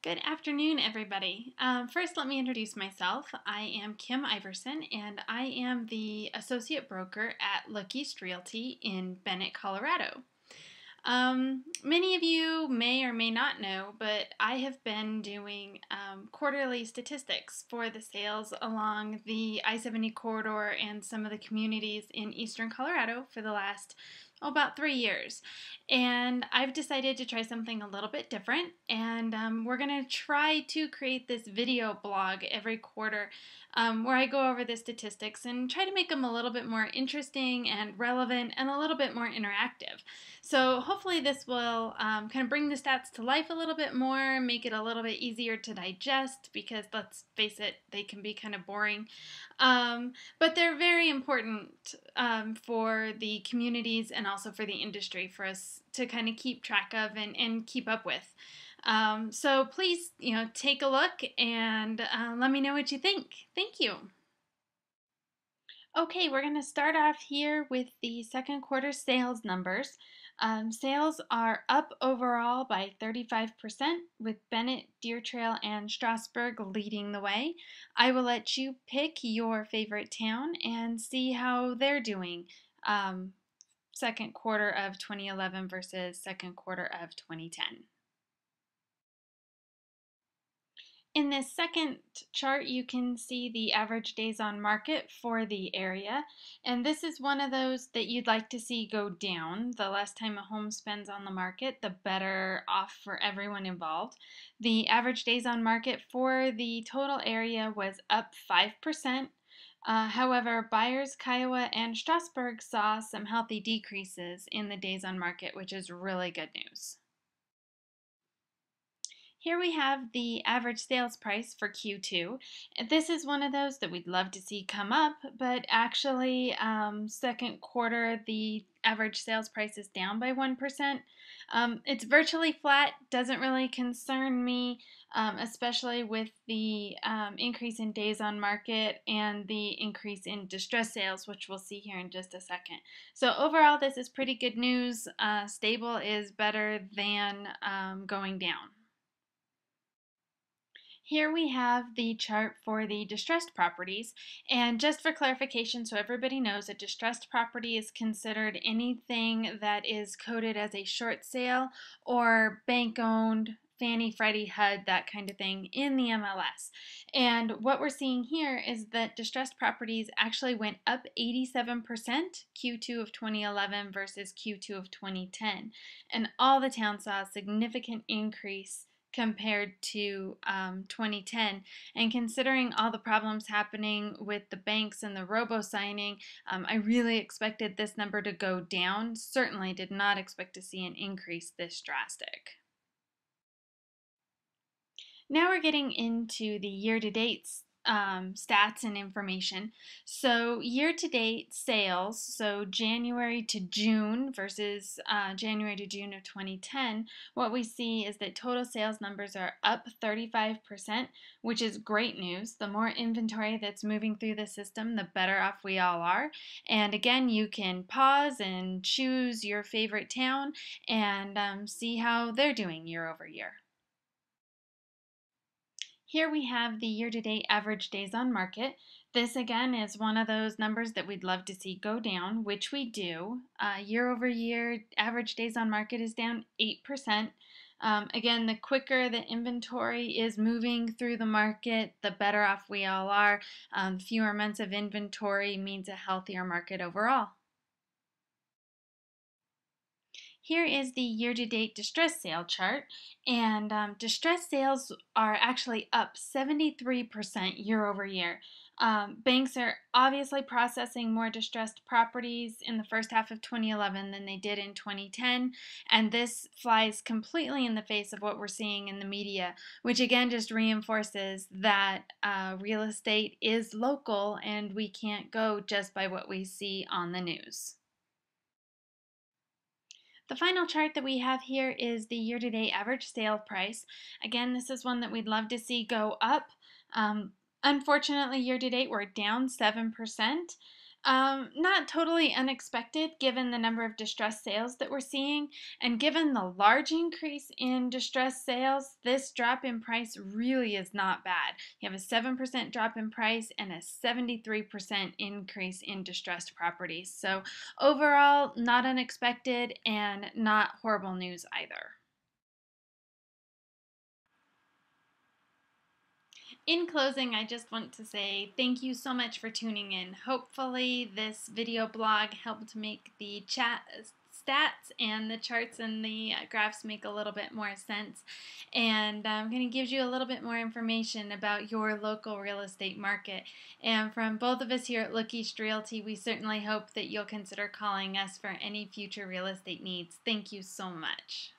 Good afternoon, everybody. First, let me introduce myself. I am Kim Iverson, and I am the associate broker at Look East Realty in Bennett, Colorado. Many of you may or may not know, but I have been doing quarterly statistics for the sales along the I-70 corridor and some of the communities in eastern Colorado for the last about 3 years. And I've decided to try something a little bit different, and we're going to try to create this video blog every quarter where I go over the statistics and try to make them a little bit more interesting and relevant and a little bit more interactive. So hopefully this will kind of bring the stats to life a little bit more, make it a little bit easier to digest because let's face it, they can be kind of boring. But they're very important for the communities and also for the industry for us to kind of keep track of and keep up with. So please, take a look and let me know what you think. Thank you. Okay, we're going to start off here with the second quarter sales numbers. Sales are up overall by 35%, with Bennett, Deer Trail, and Strasburg leading the way. I will let you pick your favorite town and see how they're doing second quarter of 2011 versus second quarter of 2010. In this second chart, you can see the average days on market for the area, and this is one of those that you'd like to see go down. The less time a home spends on the market, the better off for everyone involved. The average days on market for the total area was up 5%. However, Byers, Kiowa, and Strasburg saw some healthy decreases in the days on market, which is really good news. Here we have the average sales price for Q2. This is one of those that we'd love to see come up, but actually second quarter the average sales price is down by 1%. It's virtually flat, doesn't really concern me, especially with the increase in days on market and the increase in distress sales, which we'll see here in just a second. So overall, this is pretty good news. Stable is better than going down. Here we have the chart for the distressed properties, and just for clarification so everybody knows, a distressed property is considered anything that is coded as a short sale or bank-owned, Fannie, Freddie, HUD, that kind of thing in the MLS. And what we're seeing here is that distressed properties actually went up 87% Q2 of 2011 versus Q2 of 2010. And all the towns saw a significant increase compared to 2010. And considering all the problems happening with the banks and the robo-signing, I really expected this number to go down. Certainly did not expect to see an increase this drastic. Now we're getting into the year-to-date stats and information. So year-to-date sales, so January to June versus January to June of 2010, what we see is that total sales numbers are up 35%, which is great news. The more inventory that's moving through the system, the better off we all are. And again, you can pause and choose your favorite town and see how they're doing year over year. Here we have the year-to-date average days on market. This again is one of those numbers that we'd love to see go down, which we do. Year over year, average days on market is down 8%. Again, the quicker the inventory is moving through the market, the better off we all are. Fewer months of inventory means a healthier market overall. Here is the year-to-date distress sale chart, and distress sales are actually up 73% year over year. Banks are obviously processing more distressed properties in the first half of 2011 than they did in 2010, and this flies completely in the face of what we're seeing in the media, which again just reinforces that real estate is local and we can't go just by what we see on the news. The final chart that we have here is the year-to-date average sale price. Again, this is one that we'd love to see go up. Unfortunately, year-to-date we're down 7%. Not totally unexpected given the number of distressed sales that we're seeing, and given the large increase in distressed sales, this drop in price really is not bad. You have a 7% drop in price and a 73% increase in distressed properties. So overall, not unexpected and not horrible news either. In closing, I just want to say thank you so much for tuning in. Hopefully this video blog helped make the chat stats and the charts and the graphs make a little bit more sense, and I'm going to give you a little bit more information about your local real estate market. And from both of us here at Look East Realty, we certainly hope that you'll consider calling us for any future real estate needs. Thank you so much.